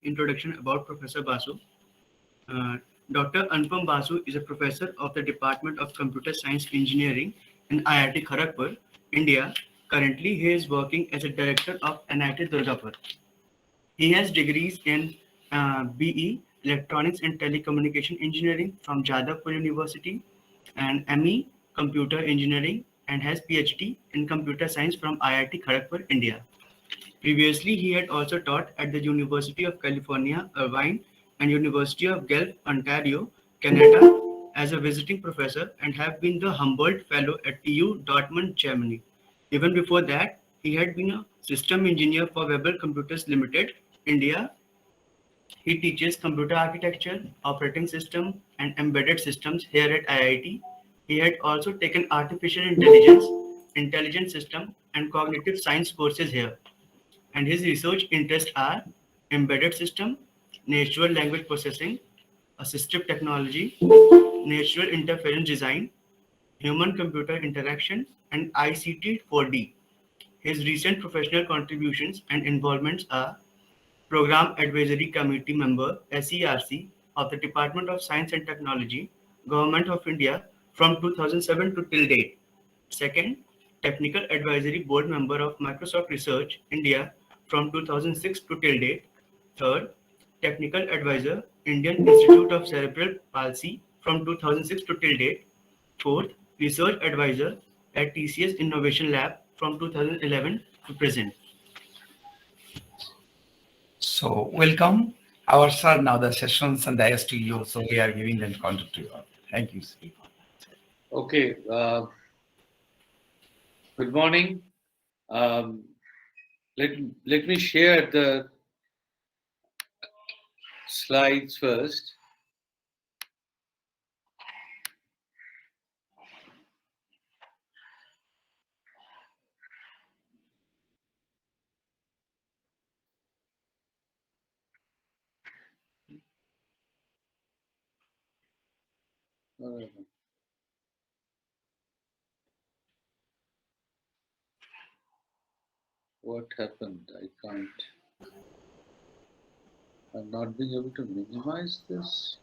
introduction about Professor Basu. Uh, Dr. Anupam Basu is a professor of the Department of Computer Science Engineering in IIT Kharagpur, India. Currently, he is working as a director of NIT Durgapur. He has degrees in BE Electronics and Telecommunication Engineering from Jadavpur University and ME Computer Engineering and has PhD in Computer Science from IIT Kharagpur, India. Previously, he had also taught at the University of California, Irvine and University of Guelph, Ontario, Canada as a visiting professor and have been the Humboldt Fellow at TU Dortmund, Germany. Even before that, he had been a system engineer for Weber Computers Limited, India. He teaches computer architecture, operating system, and embedded systems here at IIT. He had also taken artificial intelligence, intelligent system, and cognitive science courses here, and his research interests are embedded system, natural language processing, assistive technology, natural interference design, human-computer interaction, and ICT 4D. His recent professional contributions and involvements are Program Advisory Committee member (SERC) of the Department of Science and Technology, Government of India from 2007 to till date. Second, Technical Advisory Board member of Microsoft Research India from 2006 to till date. Third, Technical Advisor, Indian Institute of Cerebral Palsy from 2006 to till date. Fourth, Research Advisor at TCS Innovation Lab from 2011 to present. So welcome. Our sir, now the sessions and the to you. So we are giving them content to you. Thank you. Okay. Good morning. Let me share the slides first. What happened? I'm not being able to minimize this.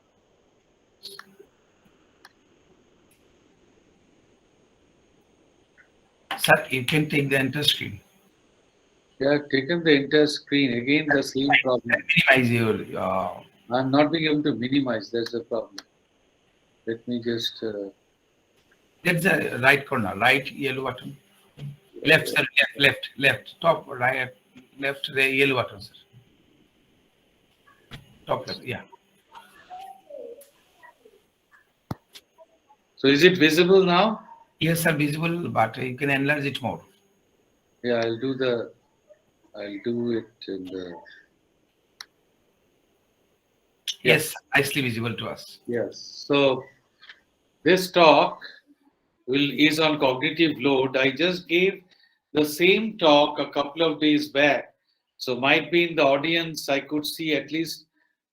Sir, you can take the entire screen. Yeah, I've taken the entire screen. Again, the same problem. Minimize your. I'm not being able to minimize. There's a problem. Let me just. That's the right corner, right yellow button. Left, sir, left. Top right, left, the yellow button, sir. Top left, yeah. So is it visible now? Yes, sir, visible, but you can enlarge it more. Yeah, I'll do it in the. Yes, nicely visible to us. Yes. So this talk is on cognitive load. I just gave the same talk a couple of days back. So might be in the audience, I could see at least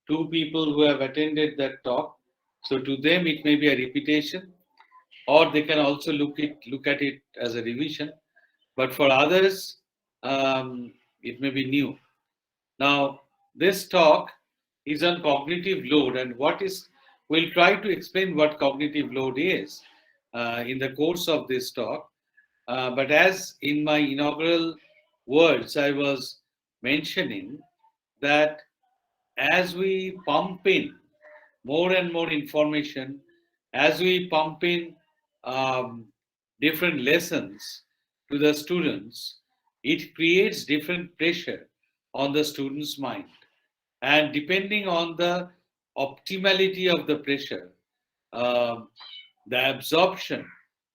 2 people who have attended that talk. So to them, it may be a repetition, or they can also look at it as a revision. But for others, it may be new. Now, this talk is on cognitive load, and we'll try to explain what cognitive load is in the course of this talk. But as in my inaugural words, I was mentioning that as we pump in more and more information, as we pump in different lessons to the students, it creates different pressure on the student's mind. And depending on the optimality of the pressure, the absorption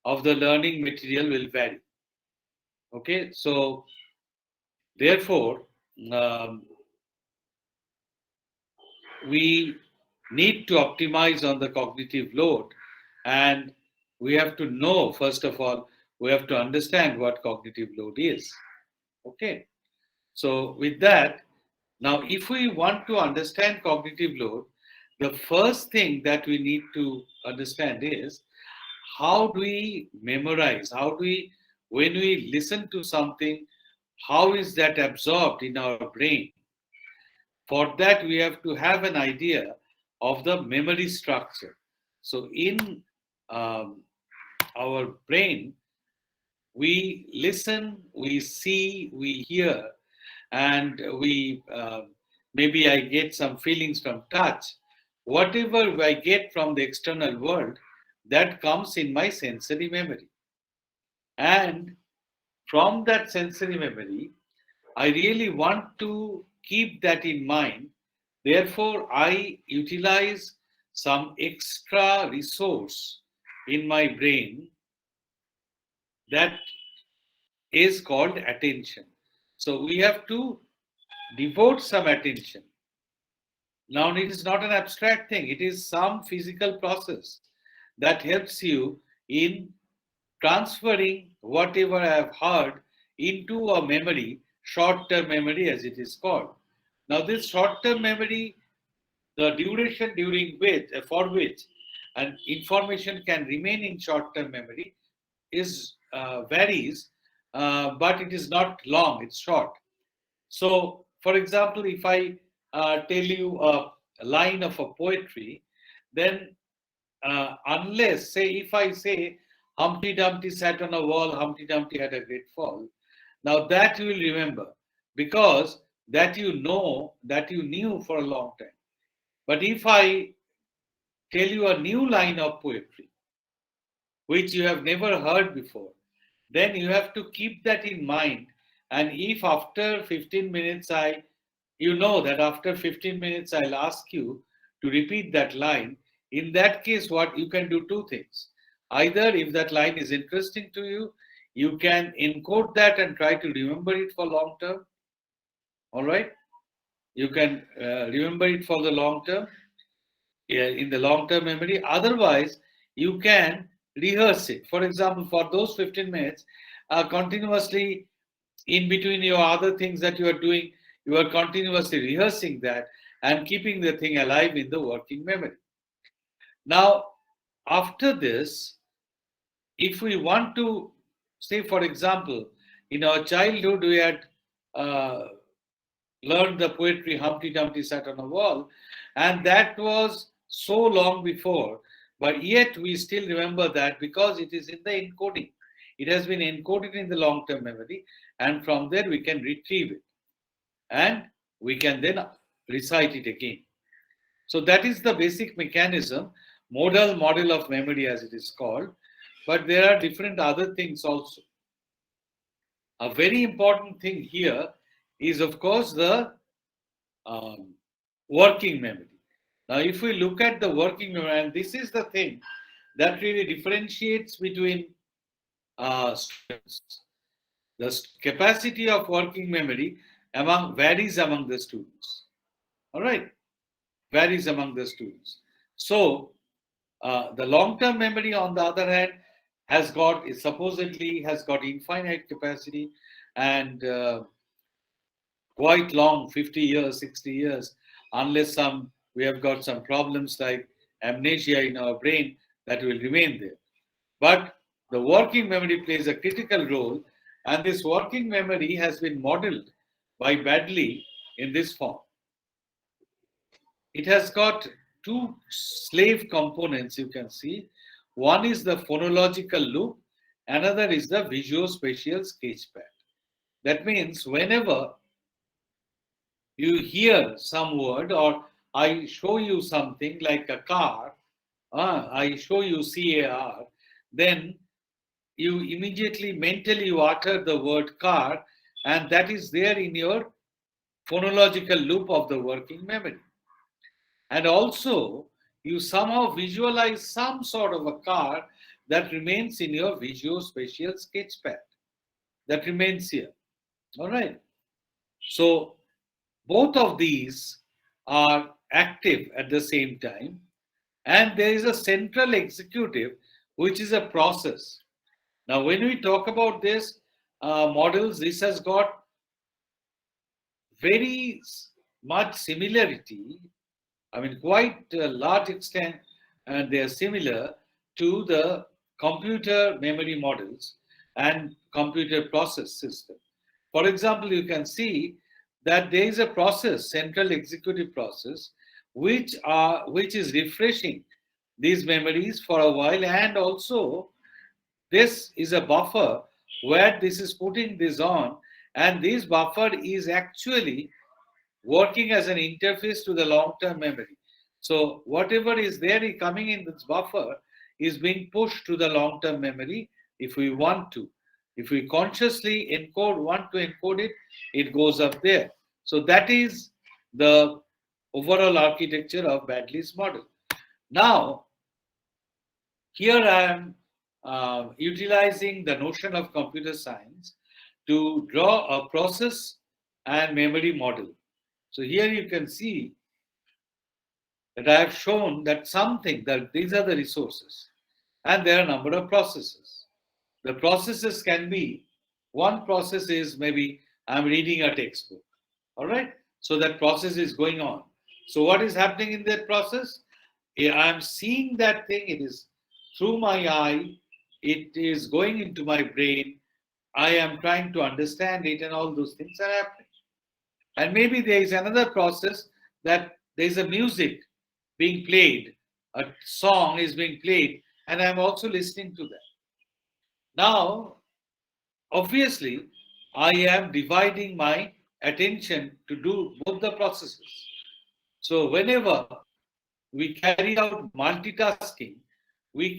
of the learning material will vary. Okay, so therefore, we need to optimize on the cognitive load, and we have to know, first of all, we have to understand what cognitive load is. Okay, so with that, now if we want to understand cognitive load, the first thing that we need to understand is how do we memorize, when we listen to something, how is that absorbed in our brain? For that, we have to have an idea of the memory structure. So in our brain, we listen, we see, we hear, and we maybe I get some feelings from touch. Whatever I get from the external world, that comes in my sensory memory. And from that sensory memory, I really want to keep that in mind. Therefore, I utilize some extra resource in my brain that is called attention. So we have to devote some attention. Now, it is not an abstract thing, it is some physical process that helps you in transferring whatever I have heard into a memory, short term memory as it is called. Now, this short term memory, the duration during which, for which, an information can remain in short term memory is varies, but it is not long, it's short. So, for example, if I tell you a line of a poetry, then unless, say, if I say, Humpty Dumpty sat on a wall, Humpty Dumpty had a great fall, now that you will remember because that you know, that you knew for a long time. But if I tell you a new line of poetry, which you have never heard before, then you have to keep that in mind. And if after 15 minutes you know that after 15 minutes I'll ask you to repeat that line, in that case, what you can do two things. Either if that line is interesting to you, you can encode that and try to remember it for long term. All right? You can remember it for the long term, in the long term memory. Otherwise, you can rehearse it. For example, for those 15 minutes, continuously in between your other things that you are doing, you are continuously rehearsing that and keeping the thing alive in the working memory. Now, after this, if we want to say, for example, in our childhood, we had learned the poetry Humpty Dumpty sat on a wall, and that was so long before, but yet we still remember that because it is in the encoding. It has been encoded in the long term memory, and from there we can retrieve it and we can then recite it again. So that is the basic mechanism, model of memory as it is called, but there are different other things also. A very important thing here is, of course, the working memory. Now, if we look at the working memory, and this is the thing that really differentiates between students, the capacity of working memory varies among the students. All right, varies among the students. So, the long-term memory, on the other hand, supposedly has got infinite capacity and quite long, 50 years, 60 years, unless we have got some problems like amnesia in our brain that will remain there. But the working memory plays a critical role, and this working memory has been modeled by Badley in this form. It has got two slave components, you can see. One is the phonological loop, another is the visuospatial sketchpad. That means whenever you hear some word or I show you something like a car, I show you CAR, then you immediately mentally you utter the word car, and that is there in your phonological loop of the working memory. And also, you somehow visualize some sort of a car that remains in your visuospatial sketchpad. That remains here. All right. So, both of these are active at the same time, and there is a central executive, which is a process. Now, when we talk about this models, this has got very much similarity. I mean, quite a large extent, and they are similar to the computer memory models and computer process system. For example, you can see that there is a process, central executive process, which is refreshing these memories for a while, and also this is a buffer where this is putting this on, and this buffer is actually working as an interface to the long-term memory. So whatever is there coming in this buffer is being pushed to the long-term memory if we want to. If we consciously want to encode it, it goes up there. So that is the overall architecture of Baddeley's model. Now, here I am utilizing the notion of computer science to draw a process and memory model. So here you can see that I have shown that these are the resources, and there are a number of processes. The processes can be, one process is maybe I'm reading a textbook, all right? So that process is going on. So what is happening in that process? I'm seeing that thing, it is through my eye, it is going into my brain, I am trying to understand it, and all those things are happening. And maybe there is another process that there is a music being played, a song is being played, and I'm also listening to that. Now, obviously, I am dividing my attention to do both the processes. So whenever we carry out multitasking, we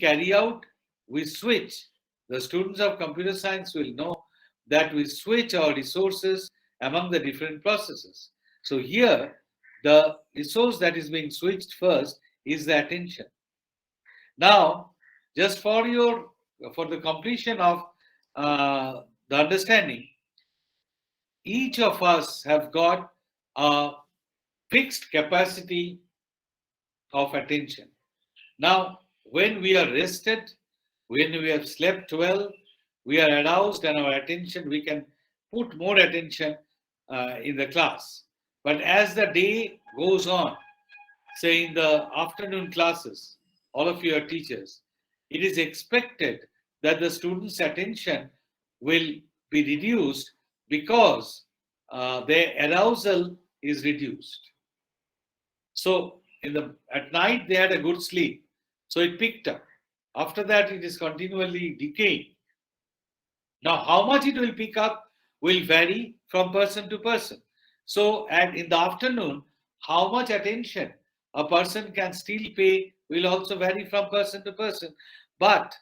switch. The students of computer science will know that we switch our resources among the different processes. So here, the resource that is being switched first is the attention. Now, just for the completion of the understanding, each of us have got a fixed capacity of attention. Now, when we are rested, when we have slept well, we are aroused and our attention, we can put more attention in the class. But as the day goes on, say in the afternoon classes, all of you are teachers, it is expected that the students' attention will be reduced because their arousal is reduced. So at night they had a good sleep, so it picked up. After that, it is continually decaying. Now, how much it will pick up will vary from person to person. So, and in the afternoon, how much attention a person can still pay will also vary from person to person. But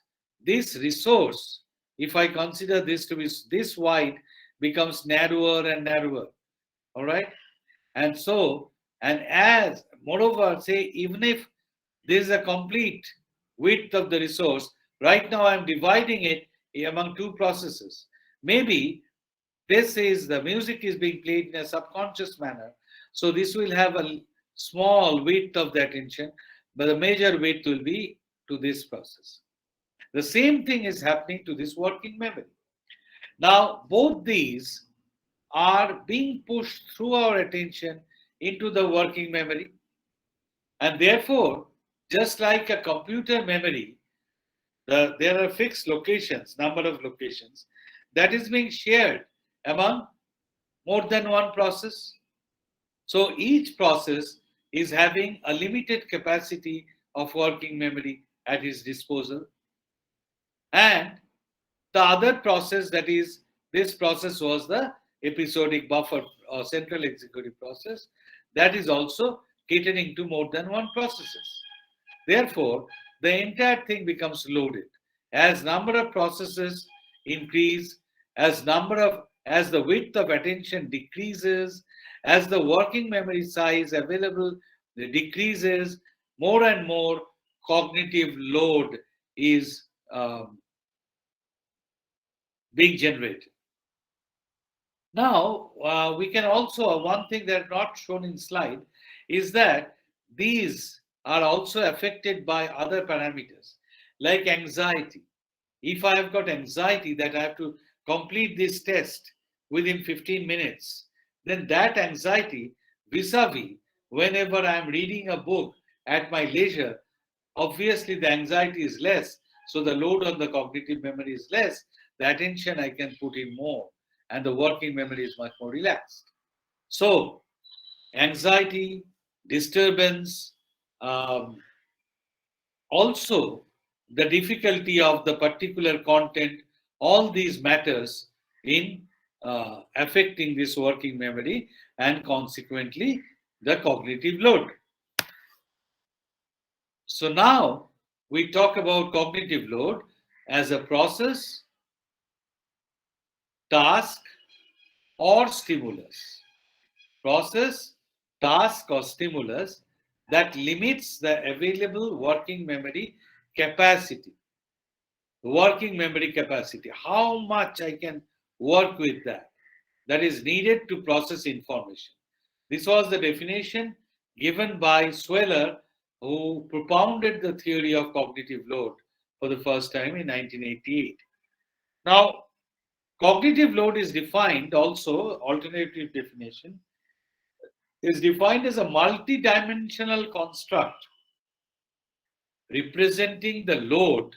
this resource, if I consider this to be this wide, becomes narrower and narrower. All right? And so, and as, moreover, say, even if this is a complete width of the resource, right now I'm dividing it among two processes. Maybe this is the music is being played in a subconscious manner. So this will have a small width of the attention, but the major width will be to this process. The same thing is happening to this working memory. Now, both these are being pushed through our attention into the working memory. And therefore, just like a computer memory, there are fixed locations, number of locations, that is being shared among more than one process. So each process is having a limited capacity of working memory at its disposal. And the other process, that is, this process was the episodic buffer or central executive process, that is also catering to more than one processes. Therefore, the entire thing becomes loaded. As number of processes increase, as the width of attention decreases, as the working memory size available decreases, more and more cognitive load is being generated. Now, we can also, one thing that not shown in slide is that these are also affected by other parameters like anxiety. If I have got anxiety that I have to complete this test within 15 minutes, then that anxiety vis-a-vis whenever I am reading a book at my leisure, obviously the anxiety is less. So the load on the cognitive memory is less. The attention I can put in more and the working memory is much more relaxed. So, anxiety, disturbance, um, also the difficulty of the particular content, all these matters in affecting this working memory and consequently the cognitive load. So now we talk about cognitive load as a process, task, or stimulus. Process, task, or stimulus that limits the available working memory capacity. Working memory capacity, how much I can work with that is needed to process information. This was the definition given by Sweller, who propounded the theory of cognitive load for the first time in 1988. Now, cognitive load is defined also, alternative definition, is defined as a multidimensional construct representing the load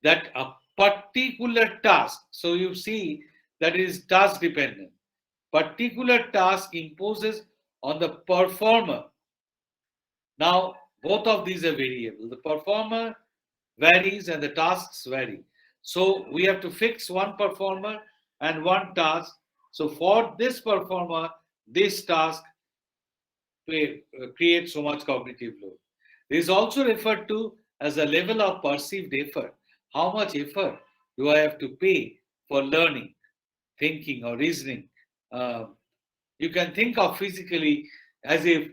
that a particular task, so you see that it is task dependent, particular task imposes on the performer. Now, both of these are variable. The performer varies and the tasks vary. So we have to fix one performer and one task. So for this performer, this task creates so much cognitive load. This is also referred to as a level of perceived effort. How much effort do I have to pay for learning, thinking, or reasoning? You can think of physically as if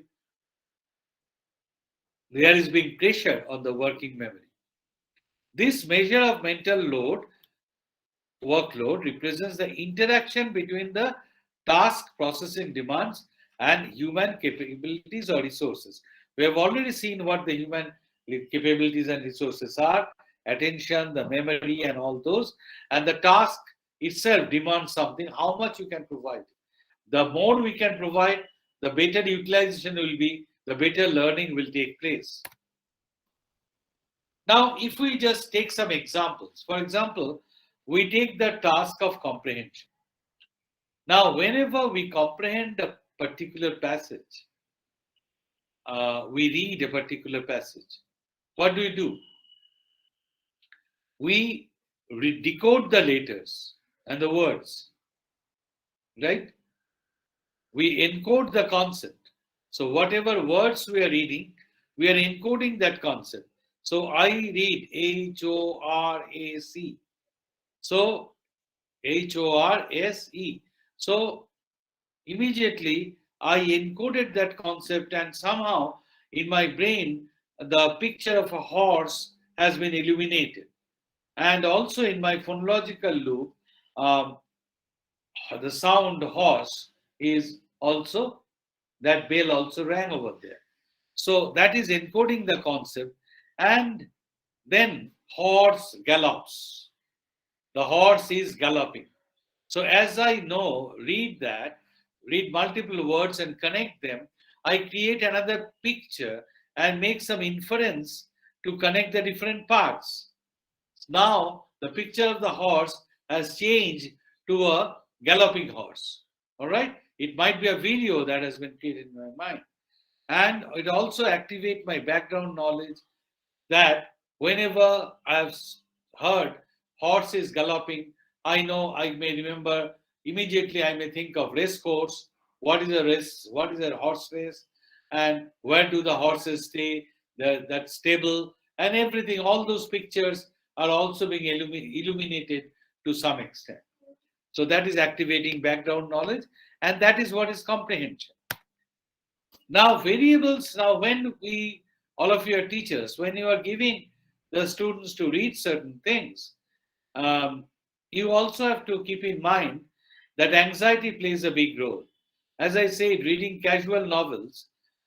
there is being pressure on the working memory. This measure of mental load, workload, represents the interaction between the task processing demands and human capabilities or resources. We have already seen what the human capabilities and resources are: attention, the memory, and all those. And the task itself demands something, how much you can provide. The more we can provide, the better utilization will be, the better learning will take place. Now, if we just take some examples, for example, we take the task of comprehension. Now, whenever we comprehend a particular passage, we read a particular passage, what do? We decode the letters and the words, right? We encode the concept. So whatever words we are reading, we are encoding that concept. So I read HORAC. So HORSE. So immediately I encoded that concept, and somehow in my brain the picture of a horse has been illuminated. And also in my phonological loop, the sound horse is also, that bell also rang over there. So that is encoding the concept. And then horse gallops. The horse is galloping. So as I know, read multiple words and connect them, I create another picture and make some inference to connect the different parts. Now the picture of the horse has changed to a galloping horse. All right. It might be a video that has been created in my mind. And it also activates my background knowledge that whenever I've heard horses galloping, I know I may remember immediately, I may think of race course. What is a race? What is a horse race? And where do the horses stay? That stable and everything. All those pictures are also being illuminated to some extent. So that is activating background knowledge, and that is what is comprehension. Now, variables, now when all of you are teachers, when you are giving the students to read certain things, you also have to keep in mind that anxiety plays a big role. As I said, reading casual novels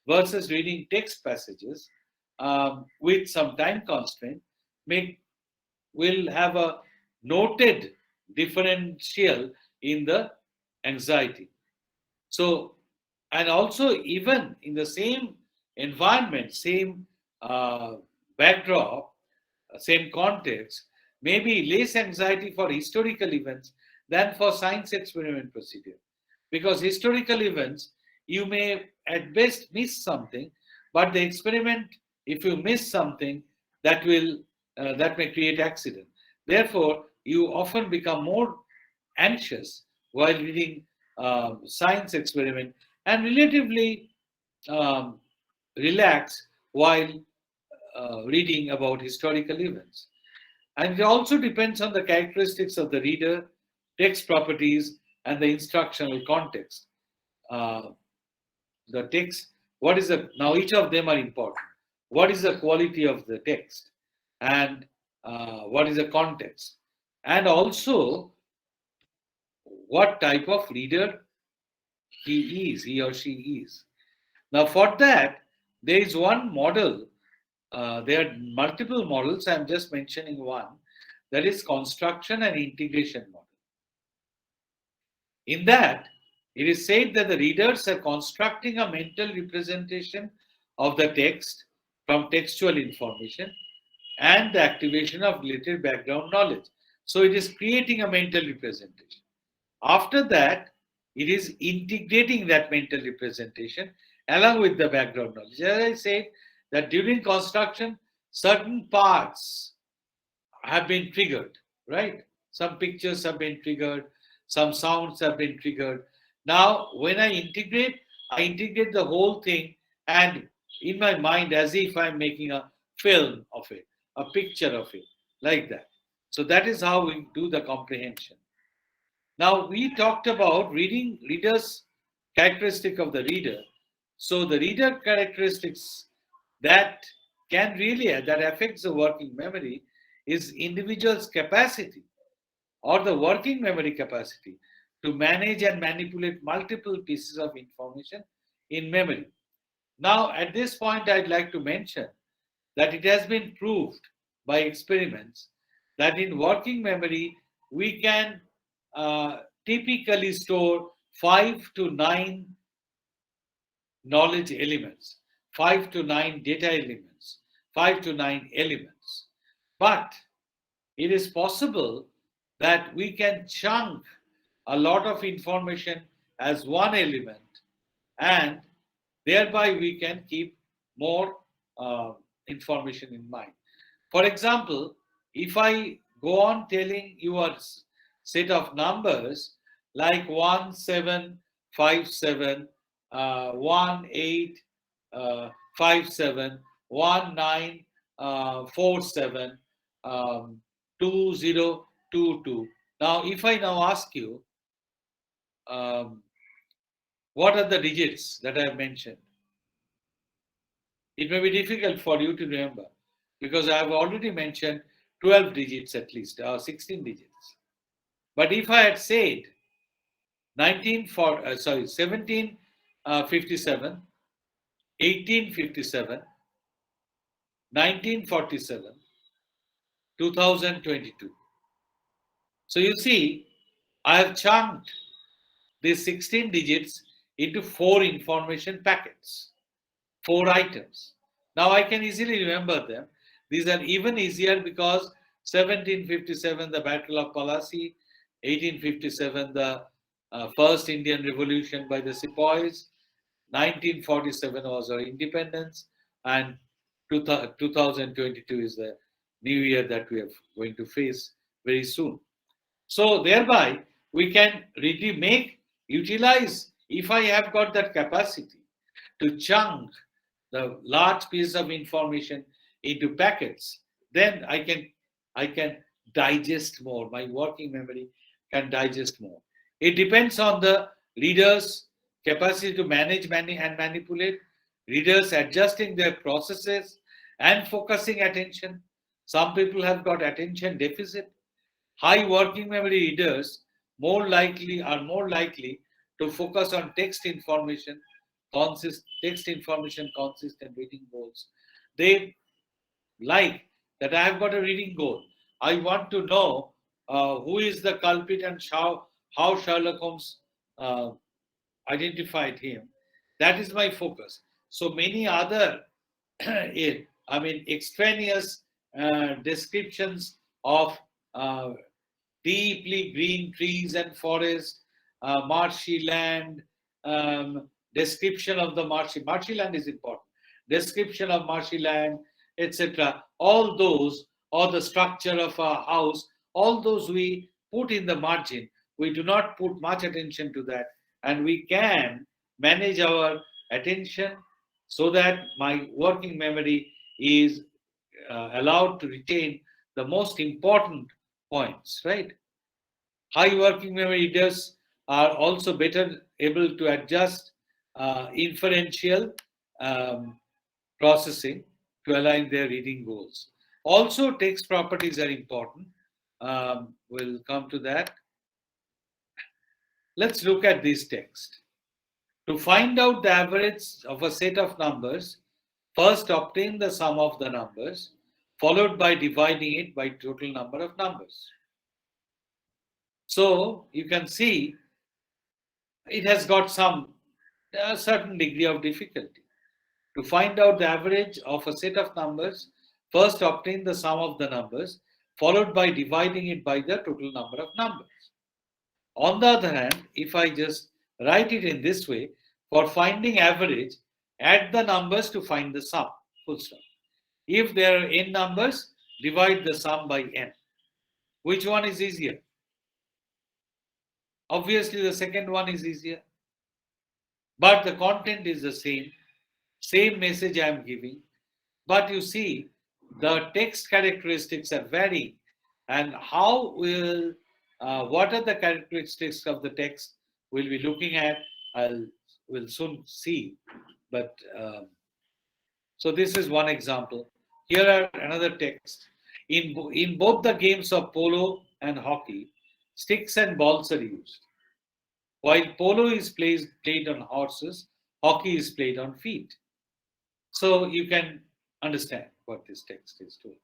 versus reading text passages with some time constraint will have a noted differential in the anxiety. So, and also even in the same environment, same backdrop, same context, maybe less anxiety for historical events than for science experiment procedure. Because historical events, you may at best miss something, but the experiment, if you miss something, that may create accident. Therefore, you often become more anxious while reading science experiment and relatively um, relax while reading about historical events. And it also depends on the characteristics of the reader, text properties, and the instructional context. Uh, the text, what is the, now each of them are important. What is the quality of the text? And what is the context? And also, what type of reader he or she is. Now, for that, there is one model. There are multiple models. I'm just mentioning one, that is construction and integration model. In that, it is said that the readers are constructing a mental representation of the text from textual information and the activation of related background knowledge. So it is creating a mental representation. After that, it is integrating that mental representation along with the background knowledge. As I said, that during construction, certain parts have been triggered, right? Some pictures have been triggered, some sounds have been triggered. Now, when I integrate the whole thing, and in my mind, as if I'm making a film of it, a picture of it, like that. So that is how we do the comprehension. Now, we talked about readers' characteristic of the reader. So the reader characteristics that that affects the working memory is individual's capacity or the working memory capacity to manage and manipulate multiple pieces of information in memory. Now, at this point, I'd like to mention that it has been proved by experiments that in working memory, we can typically store 5 to 9 knowledge elements, 5 to 9 data elements, 5 to 9 elements. But it is possible that we can chunk a lot of information as one element, and thereby we can keep more information in mind. For example, if I go on telling you a set of numbers like 1757, 1857, 1947, 2022. Now, if I now ask you, what are the digits that I have mentioned? It may be difficult for you to remember because I have already mentioned 12 digits at least, or 16 digits. But if I had said 1757, 1857, 1947, 2022. So you see, I have chunked these 16 digits into 4 information packets, 4 items. Now I can easily remember them. These are even easier because 1757, the Battle of Plassey, 1857, the first Indian Revolution by the Sepoys, 1947 was our independence, and 2022 is the new year that we are going to face very soon. So thereby we can really utilize, if I have got that capacity to chunk the large piece of information into packets, then I can digest more. My working memory can digest more. It depends on the reader's capacity to manage and manipulate, readers adjusting their processes and focusing attention. Some people have got attention deficit. High working memory readers are more likely to focus on text information consistent reading goals. They like that I have got a reading goal. I want to know who is the culprit and how Sherlock Holmes identified him. That is my focus. So many other extraneous descriptions of deeply green trees and forests, marshy land, description of the marshy land is important. Description of marshy land, etc. All those, or the structure of a house, all those we put in the margin. We do not put much attention to that, and we can manage our attention so that my working memory is allowed to retain the most important points, right? High working memory readers are also better able to adjust inferential processing to align their reading goals. Also, text properties are important. We'll come to that. Let's look at this text. To find out the average of a set of numbers, first obtain the sum of the numbers, followed by dividing it by total number of numbers. So you can see it has got a certain degree of difficulty. To find out the average of a set of numbers, first obtain the sum of the numbers, followed by dividing it by the total number of numbers. On the other hand, if I just write it in this way, for finding average, add the numbers to find the sum, full stop. If there are n numbers, divide the sum by n. Which one is easier? Obviously, the second one is easier. But the content is the same message I am giving. But you see, the text characteristics are varying. And how will, what are the characteristics of the text we'll be looking at? We'll soon see. But so this is one example. Here are another text. In both the games of polo and hockey, sticks and balls are used. While polo is played on horses, hockey is played on feet. So you can understand what this text is doing.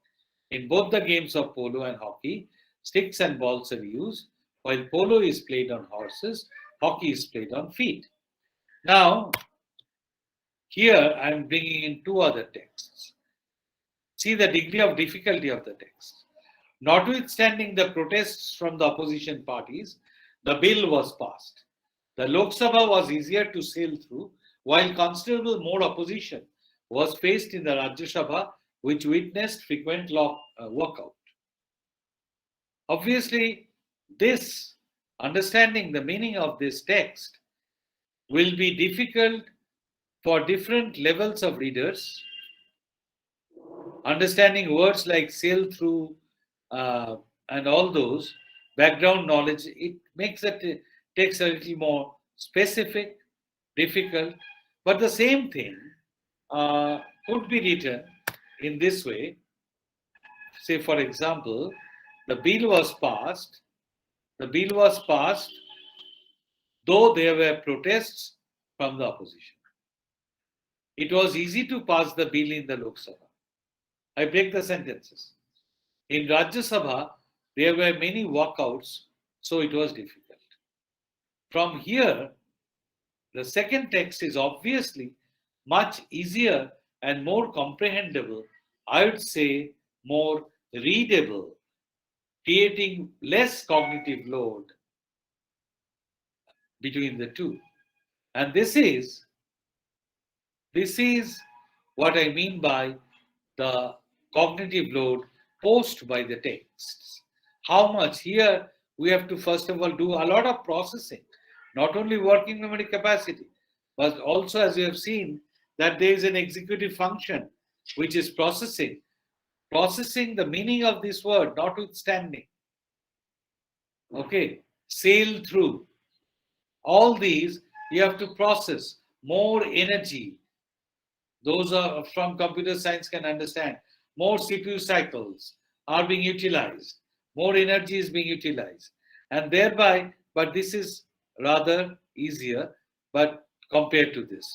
In both the games of polo and hockey, sticks and balls are used. While polo is played on horses, hockey is played on feet. Now, here I am bringing in two other texts. See the degree of difficulty of the text. Notwithstanding the protests from the opposition parties, the bill was passed. The Lok Sabha was easier to sail through, while considerable more opposition was faced in the Rajya Sabha, which witnessed frequent walkout. Obviously, this understanding the meaning of this text will be difficult for different levels of readers. Understanding words like sail through and all those background knowledge, it makes the text a little more specific, difficult, but the same thing could be written in this way. Say, for example, the bill was passed, though there were protests from the opposition. It was easy to pass the bill in the Lok Sabha. I break the sentences. In Rajya Sabha, there were many walkouts, so it was difficult. From here, the second text is obviously much easier and more comprehensible, I would say more readable, creating less cognitive load between the two. And this is what I mean by the cognitive load posed by the texts. How much? Here we have to first of all do a lot of processing, not only working memory capacity, but also, as you have seen, that there is an executive function which is processing the meaning of this word, notwithstanding. Okay, sail through. All these you have to process. More energy. Those are from computer science can understand. More CPU cycles are being utilized. More energy is being utilized. And thereby, but this is rather easier, but compared to this.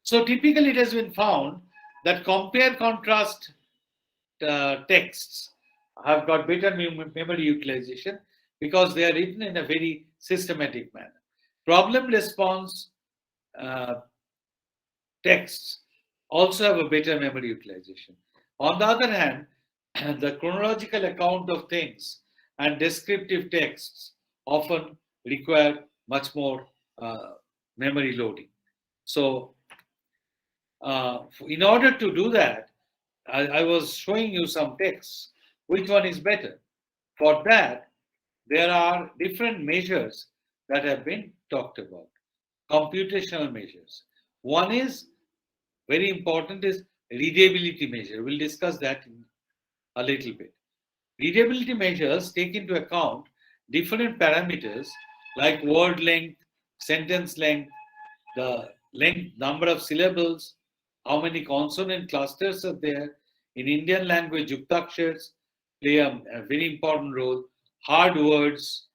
So typically it has been found that compare-contrast texts have got better memory utilization because they are written in a very systematic manner. Problem response texts also have a better memory utilization. On the other hand, the chronological account of things and descriptive texts often require much more memory loading. So in order to do that, I was showing you some texts. Which one is better? For that, there are different measures that have been talked about. Computational measures. One is very important, is readability measure. We'll discuss that in a little bit. Readability measures take into account different parameters like word length, sentence length, the length, number of syllables, how many consonant clusters are there. In Indian language, yuktakshars play a very important role. Hard words,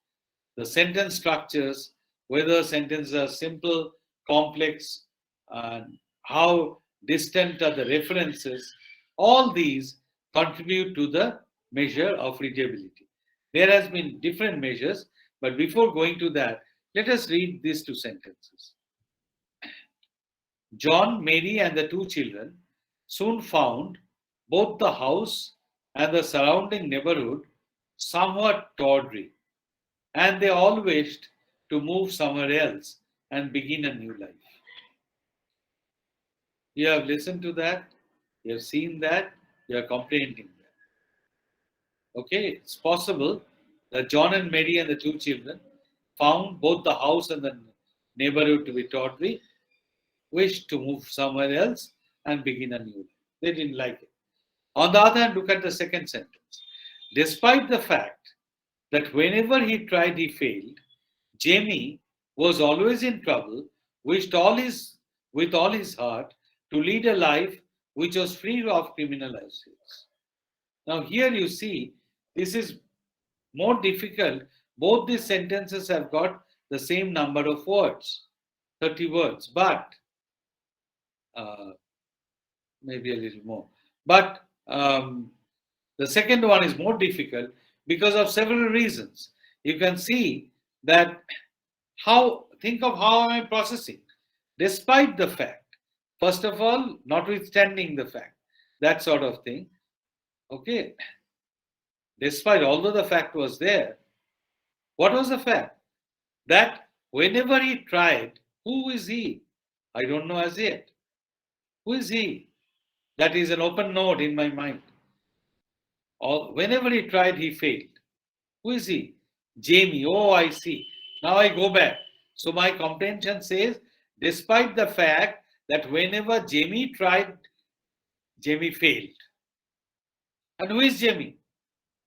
the sentence structures, whether sentences are simple, complex, and how distant are the references, all these contribute to the measure of readability. There has been different measures, but before going to that, let us read these two sentences. John, Mary, and the two children soon found both the house and the surrounding neighborhood somewhat tawdry, and they all wished to move somewhere else and begin a new life. You have listened to that, you have seen that, you are comprehending that. Okay, it's possible that John and Mary and the two children found both the house and the neighborhood to be tawdry, wished to move somewhere else and begin a new life. They didn't like it. On the other hand, look at the second sentence. Despite the fact that whenever he tried, he failed, Jamie was always in trouble, wished with all his heart to lead a life which was free of criminal associates. Now, here you see, this is more difficult. Both these sentences have got the same number of words, 30 words, but maybe a little more. But the second one is more difficult because of several reasons. You can see that think of how am I processing, despite the fact, first of all, notwithstanding the fact, that sort of thing. Okay, despite, although the fact was there, what was the fact? That whenever he tried, who is he? I don't know as yet. Who is he? That is an open note in my mind. Whenever he tried, he failed. Who is he? Jamie. Oh, I see. Now I go back. So my comprehension says, despite the fact that whenever Jamie tried, Jamie failed. And who is Jamie?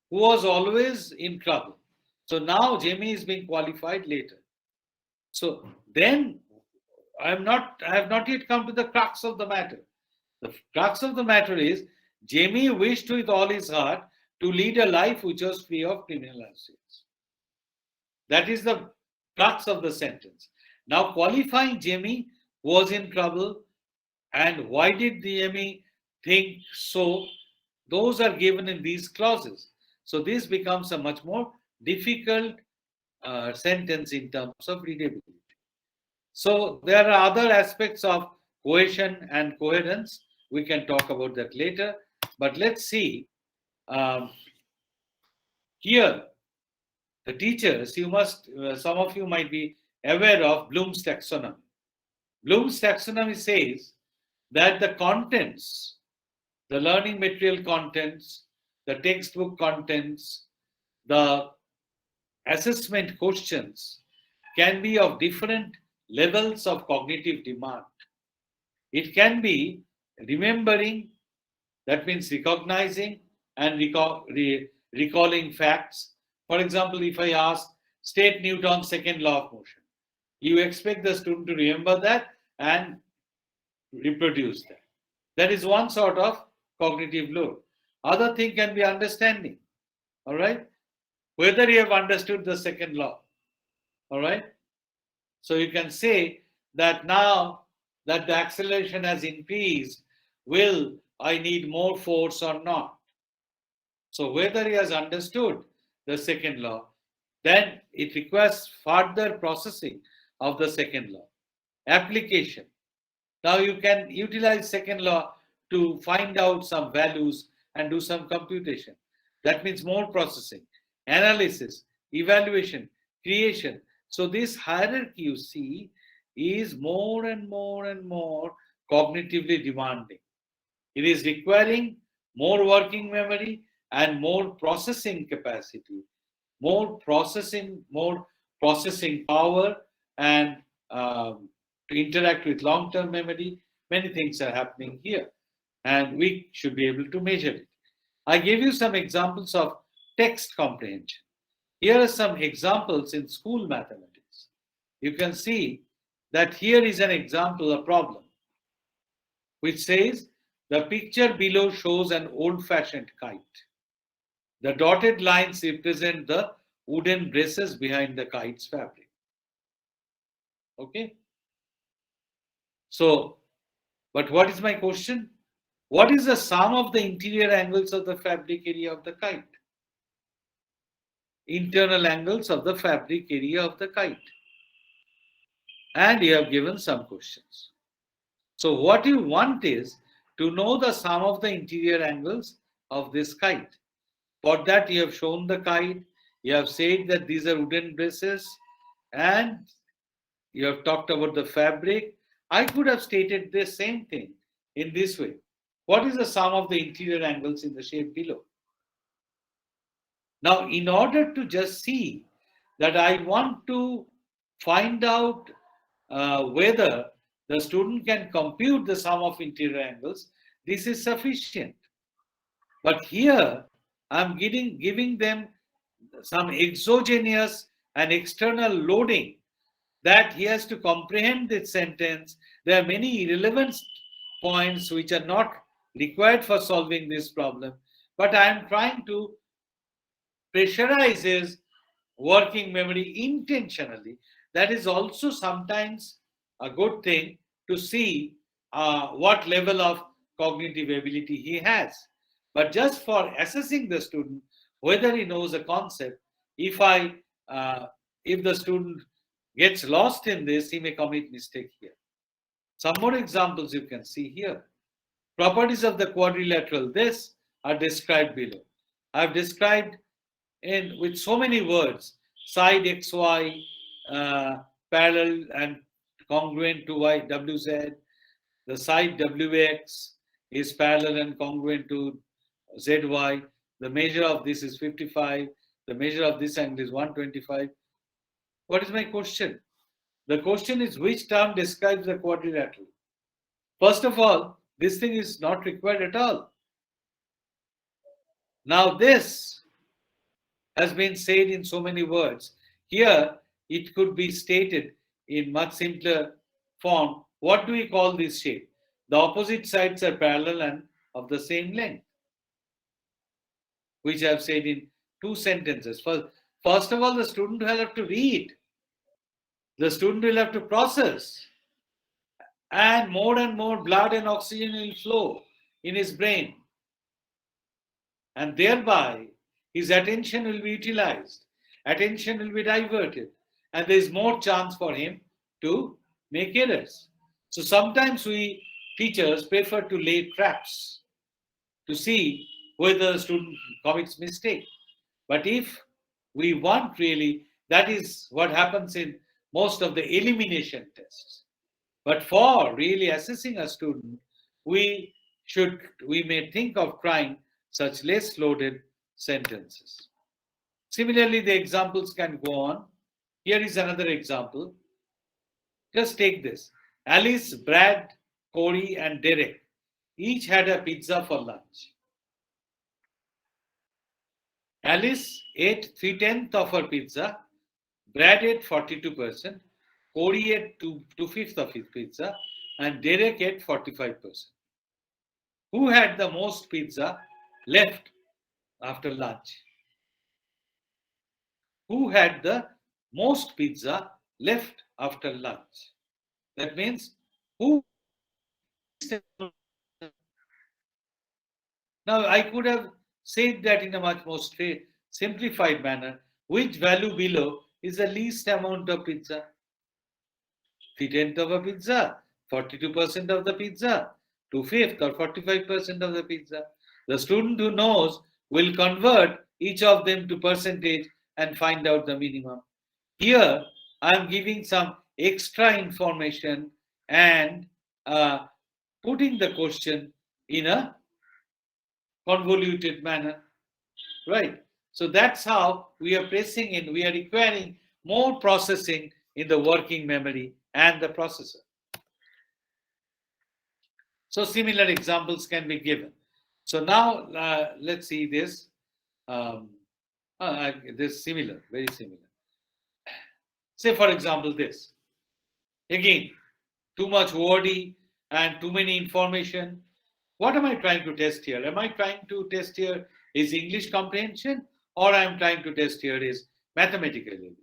Who was always in trouble. So now Jamie is being qualified later. So then I have not yet come to the crux of the matter. The crux of the matter is Jamie wished with all his heart to lead a life which was free of criminal associates. That is the crux of the sentence. Now, qualifying Jamie was in trouble, and why did Jamie think so? Those are given in these clauses. So this becomes a much more difficult sentence in terms of readability. So there are other aspects of cohesion and coherence. We can talk about that later. But let's see. Here, the teachers, some of you might be aware of Bloom's taxonomy. Bloom's taxonomy says that the contents, the learning material contents, the textbook contents, the assessment questions can be of different levels of cognitive demand. It can be remembering, that means recognizing and recalling facts. For example, if I ask, state Newton's second law of motion, you expect the student to remember that and reproduce that. That is one sort of cognitive load. Other thing can be understanding. All right? Whether you have understood the second law. All right? So you can say that now that the acceleration has increased, will I need more force or not? So whether he has understood the second law, then it requires further processing of the second law. Application. Now you can utilize second law to find out some values and do some computation. That means more processing. analysis, evaluation, creation. So this hierarchy you see is more and more and more cognitively demanding. It is requiring more working memory and more processing capacity, more processing power, and to interact with long-term memory. Many things are happening here, and we should be able to measure it. I gave you some examples of text comprehension. Here are some examples in school mathematics. You can see that here is an example, a problem, which says the picture below shows an old-fashioned kite. The dotted lines represent the wooden braces behind the kite's fabric. Okay? So, but what is my question? What is the sum of the interior angles of the fabric area of the kite? Internal angles of the fabric area of the kite. And you have given some questions. So what you want is to know the sum of the interior angles of this kite. For that you have shown the kite, you have said that these are wooden braces, and you have talked about the fabric. I could have stated the same thing in this way. What is the sum of the interior angles in the shape below? Now, in order to just see that I want to find out whether the student can compute the sum of interior angles, this is sufficient. But here, I'm giving them some exogenous and external loading that he has to comprehend this sentence. There are many irrelevant points which are not required for solving this problem, but I am trying to pressurize his working memory intentionally. That is also sometimes a good thing to see what level of cognitive ability he has. But just for assessing the student, whether he knows a concept, if the student gets lost in this, he may commit mistake here. Some more examples you can see here. Properties of the quadrilateral, this are described below. I've described with so many words: side xy, parallel and congruent to wz. The side wx is parallel and congruent to zy. The measure of this is 55. The measure of this angle is 125. What is my question? The question is, which term describes the quadrilateral? First of all, this thing is not required at all. Now this has been said in so many words. Here, it could be stated in much simpler form. What do we call this shape? The opposite sides are parallel and of the same length, which I have said in two sentences. First of all, the student will have to read. The student will have to process. And more blood and oxygen will flow in his brain. And thereby, his attention will be utilized. Attention will be diverted. And there is more chance for him to make errors. So sometimes we teachers prefer to lay traps to see whether the student commits mistake. But if we want really, that is what happens in most of the elimination tests. But for really assessing a student, we may think of trying such less loaded sentences. Similarly, the examples can go on. Here is another example. Just take this. Alice, Brad, Corey, and Derek each had a pizza for lunch. Alice ate 3/10 of her pizza. Brad ate 42%. Corey ate 2/5 of his pizza. And Derek ate 45%. Who had the most pizza left after lunch? Who had the most pizza left after lunch? That means who? Now I could have said that in a much more simplified manner. Which value below is the least amount of pizza? 3/10 of a pizza, 42% of the pizza, 2/5 or 45% of the pizza. The student who knows will convert each of them to percentage and find out the minimum. Here, I am giving some extra information and putting the question in a convoluted manner, right? So that's how we are pressing in, we are requiring more processing in the working memory and the processor. So similar examples can be given. So now let's see this. This similar, very similar. Say for example this. Again, too much wordy and too many information. What am I trying to test here? Am I trying to test here is English comprehension, or I am trying to test here is mathematical ability?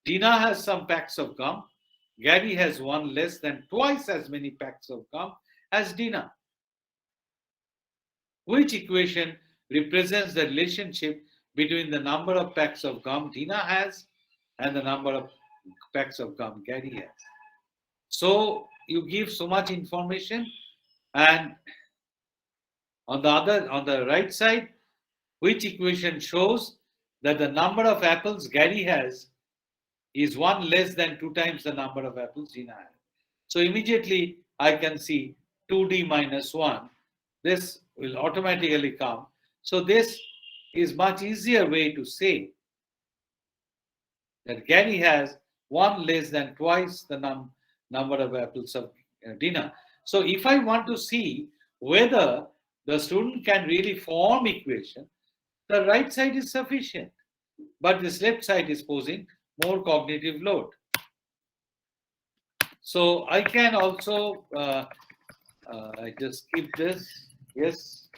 Dina has some packs of gum. Gary has one less than twice as many packs of gum as Dina. Which equation represents the relationship between the number of packs of gum Dina has and the number of packs of gum Gary has? So you give so much information, and on the right side, which equation shows that the number of apples Gary has is one less than 2 times the number of apples Dina has. So immediately I can see 2d minus 1. This will automatically come. So this is much easier way to say that Gary has one less than twice the number of apples of Dina. So if I want to see whether the student can really form equation, the right side is sufficient, but this left side is posing more cognitive load. So I can also, I just skip this, yes.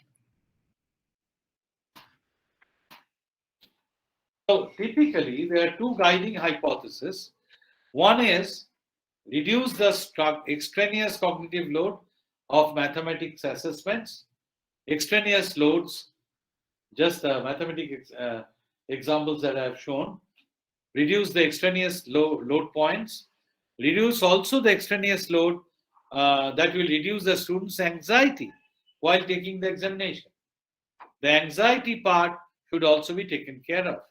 So typically there are two guiding hypotheses. One is reduce the extraneous cognitive load of mathematics assessments. Extraneous loads, just the mathematics examples that I have shown. Reduce the extraneous load points. Reduce also the extraneous load that will reduce the student's anxiety while taking the examination. The anxiety part should also be taken care of.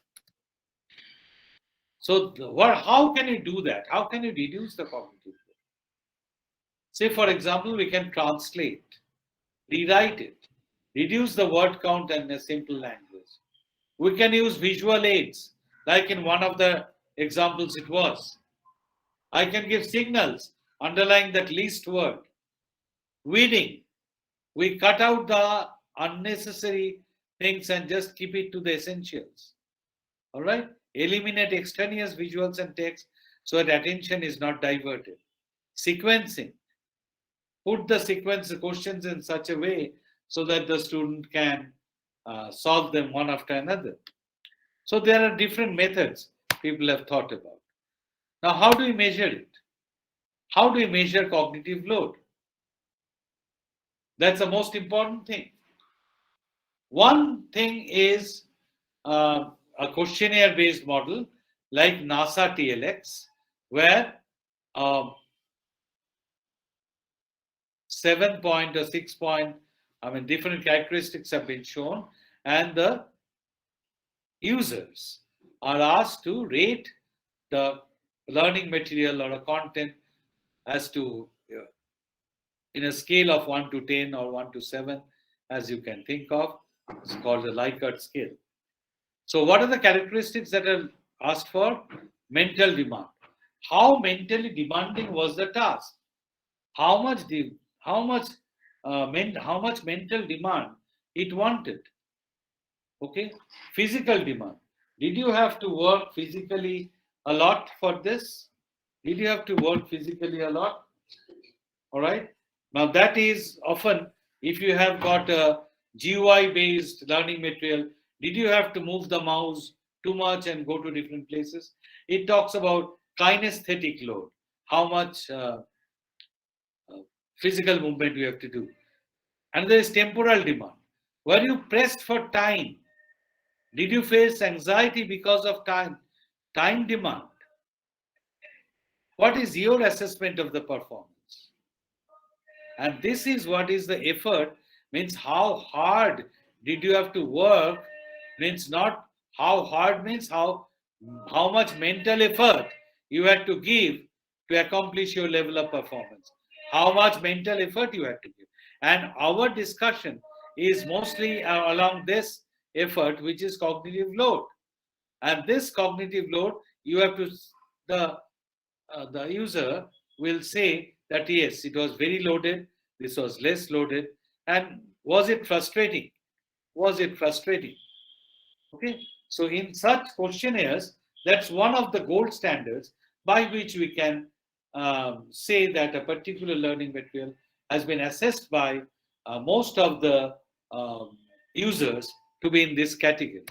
So how can you do that? How can you reduce the cognitive load? Say, for example, we can translate, rewrite it, reduce the word count in a simple language. We can use visual aids, like in one of the examples it was. I can give signals underlying that least word. Weeding, we cut out the unnecessary things and just keep it to the essentials. All right? Eliminate extraneous visuals and text so that attention is not diverted. Sequencing, put the sequence questions in such a way so that the student can solve them one after another. So there are different methods people have thought about. Now, how do we measure it? How do we measure cognitive load? That's the most important thing. One thing is a questionnaire-based model like NASA TLX, where 7-point or 6-point, different characteristics have been shown, and the users are asked to rate the learning material or a content as to in a scale of 1 to 10 or 1 to 7, as you can think of. It's called the Likert scale. So what are the characteristics that are asked for? Mental demand. How mentally demanding was the task? How much mental demand it wanted? Okay. Physical demand. Did you have to work physically a lot for this? Did you have to work physically a lot? All right. Now that is often, if you have got a GUI-based learning material, did you have to move the mouse too much and go to different places? It talks about kinesthetic load, how much physical movement you have to do. And there is temporal demand. Were you pressed for time? Did you face anxiety because of time demand? What is your assessment of the performance? And this is what is the effort, means how hard did you have to work Means not how hard, means how much mental effort you had to give to accomplish your level of performance. How much mental effort you had to give. And our discussion is mostly along this effort, which is cognitive load. And this cognitive load, you have to, the user will say that yes, it was very loaded, this was less loaded, and was it frustrating? Was it frustrating? Okay, so in such questionnaires, that's one of the gold standards by which we can say that a particular learning material has been assessed by most of the users to be in this category.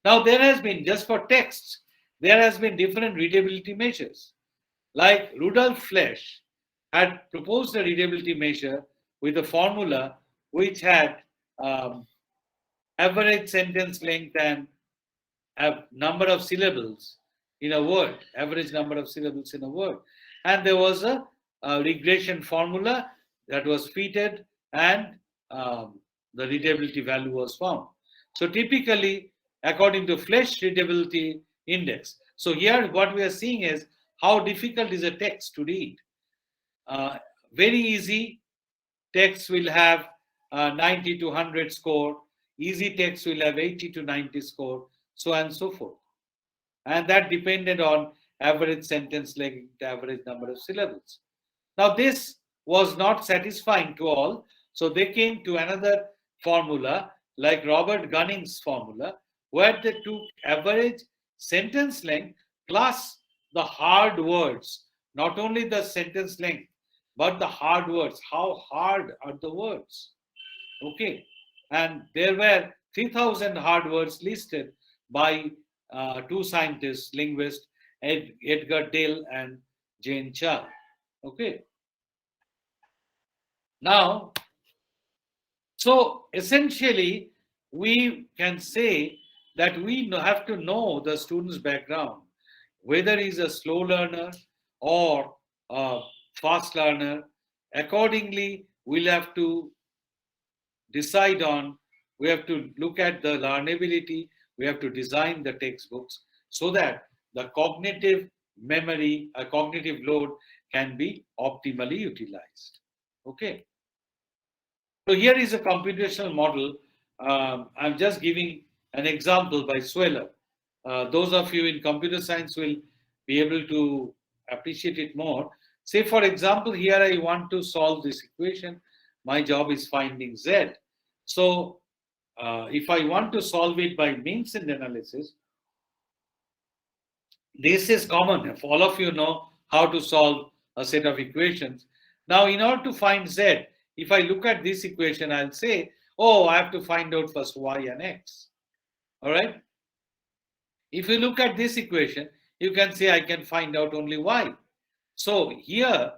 Now, there has been, just for texts, there has been different readability measures. Like Rudolf Flesch had proposed a readability measure with a formula which had average sentence length and a number of syllables in a word, average number of syllables in a word. And there was a regression formula that was fitted, and the readability value was found. So typically, according to Flesch readability index, so here what we are seeing is how difficult is a text to read. Very easy text will have 90 to 100 score. Easy text will have 80 to 90 score, so on and so forth. And that depended on average sentence length, average number of syllables. Now, this was not satisfying to all, so they came to another formula, like Robert Gunning's formula, where they took average sentence length plus the hard words, not only the sentence length, but the hard words. How hard are the words? Okay, and there were 3,000 hard words listed by two scientists, linguists, Edgar Dale and Jane Chow. Okay. Now, so essentially, we can say that we have to know the student's background, whether he's a slow learner or a fast learner. Accordingly, we'll have to decide on, we have to look at the learnability, we have to design the textbooks so that the cognitive memory, a cognitive load can be optimally utilized. Okay. So here is a computational model. I'm just giving an example by Sweller. Those of you in computer science will be able to appreciate it more. Say, for example, here I want to solve this equation. My job is finding Z. So if I want to solve it by means and analysis, this is common. If all of you know how to solve a set of equations. Now, in order to find Z, if I look at this equation, I'll say, oh, I have to find out first Y and X. All right. If you look at this equation, you can say I can find out only Y. So here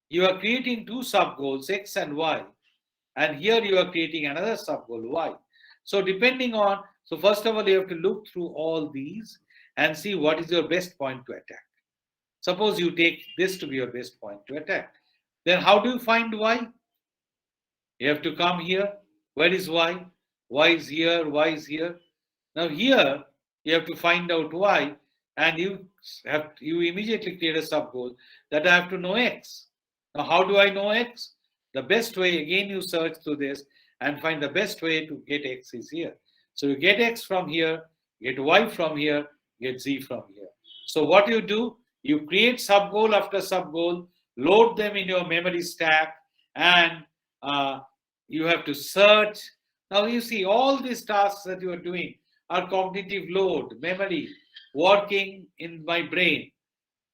you are creating two sub-goals, X and Y. And here you are creating another sub-goal, Y. So depending on, so first of all, you have to look through all these and see what is your best point to attack. Suppose you take this to be your best point to attack. Then how do you find Y? You have to come here. Where is Y? Y is here, Y is here. Now here, you have to find out Y, and you immediately create a sub-goal that I have to know X. Now how do I know X? The best way, again, you search through this and find the best way to get X is here. So you get X from here, get Y from here, get Z from here. So what you do, you create sub-goal after sub-goal, load them in your memory stack, and you have to search. Now you see all these tasks that you are doing are cognitive load, memory, working in my brain.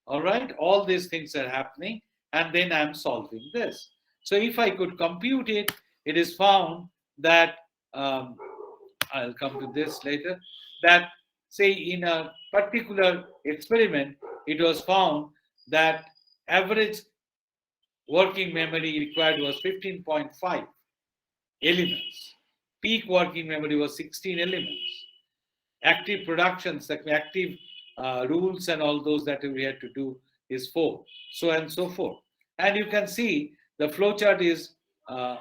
All right, all these things are happening, and then I'm solving this. So if I could compute it, it is found that, I'll come to this later, that say in a particular experiment, it was found that average working memory required was 15.5 elements. Peak working memory was 16 elements. Active productions, like active rules and all those that we had to do is 4, so and so forth. And you can see the flowchart is a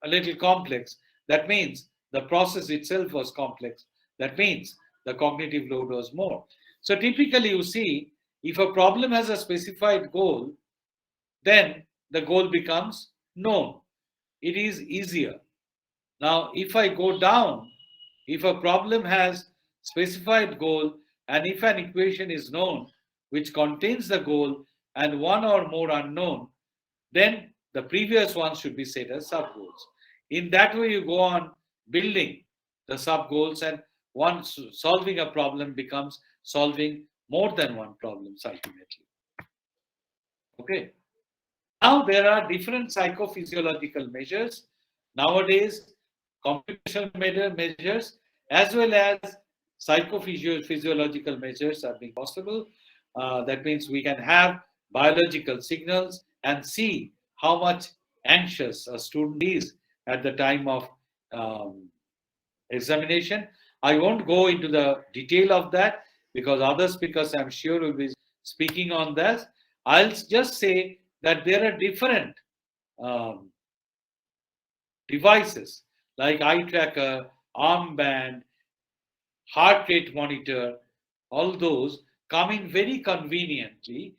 little complex. That means the process itself was complex, That means the cognitive load was more. So typically you see, if a problem has a specified goal, then the goal becomes known. It is easier. Now, if I go down, if a problem has specified goal and if an equation is known which contains the goal and one or more unknown, then the previous one should be set as sub-goals. In that way, you go on building the sub-goals, and once solving a problem becomes solving more than one problem ultimately. Okay. Now there are different psychophysiological measures nowadays, computational measures as well as psychophysiological measures are being possible. That means we can have biological signals and see how much anxious a student is at the time of examination. I won't go into the detail of that because other speakers I'm sure will be speaking on that. I'll just say that there are different devices like eye tracker, armband, heart rate monitor, all those come in very conveniently,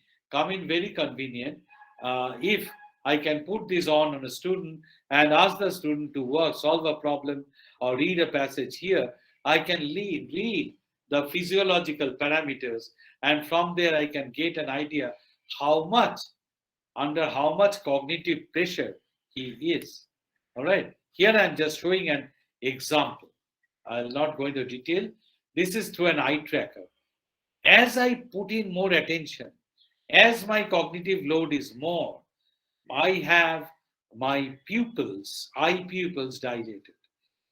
if I can put this on a student and ask the student to work, solve a problem or read a passage here, I can read the physiological parameters, and from there I can get an idea under how much cognitive pressure he is. All right. Here I'm just showing an example. I'll not go into detail. This is through an eye tracker. As I put in more attention, as my cognitive load is more, I have my eye pupils dilated.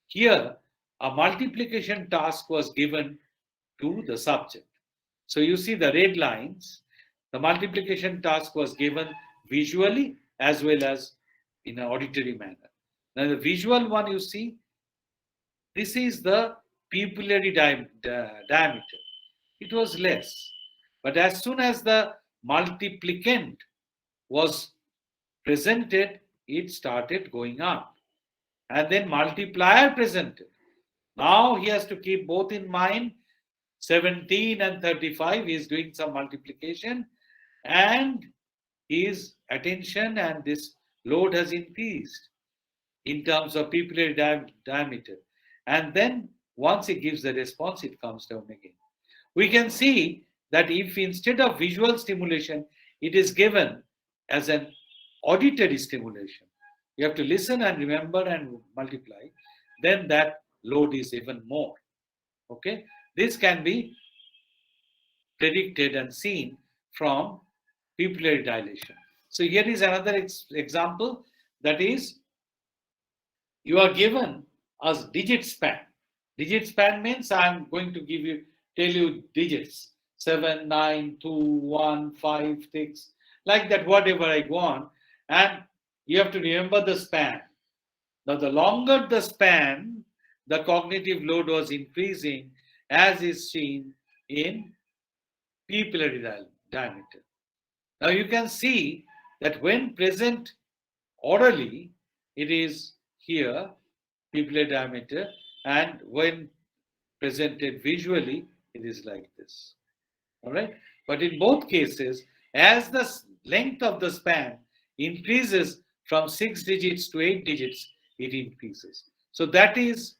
Here, a multiplication task was given to the subject. So you see the red lines, the multiplication task was given visually as well as in an auditory manner. Now the visual one you see, this is the pupillary diameter. It was less. But as soon as the multiplicand was presented, it started going up. And then multiplier presented. Now he has to keep both in mind. 17 and 35, he is doing some multiplication, and his attention and this load has increased in terms of pupillary diameter. And then once he gives the response, it comes down again. We can see that if instead of visual stimulation, it is given as an auditory stimulation, you have to listen and remember and multiply, then that load is even more. Okay, this can be predicted and seen from pupillary dilation. So here is another example, that is, you are given a digit span. Digit span means I am going to tell you digits, 7, 9, 2, 1, 5, 6, like that, whatever I go on, and you have to remember the span. Now the longer the span, the cognitive load was increasing, as is seen in pupillary diameter. Now you can see that when present orally, it is here, pupillary diameter, and when presented visually, it is like this. All right. But in both cases, as the length of the span increases from 6 digits to 8 digits, it increases. So that tells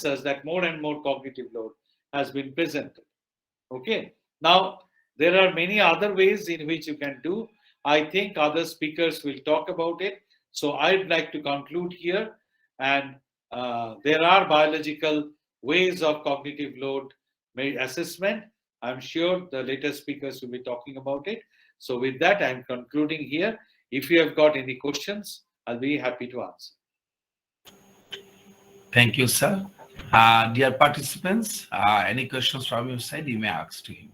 us that more and more cognitive load has been presented. Okay. Now, there are many other ways in which you can do. I think other speakers will talk about it. So I'd like to conclude here. And there are biological ways of cognitive load assessment. I'm sure the later speakers will be talking about it. So with that, I'm concluding here. If you have got any questions, I'll be happy to answer. Thank you, sir. Dear participants, any questions from your side, you may ask to him.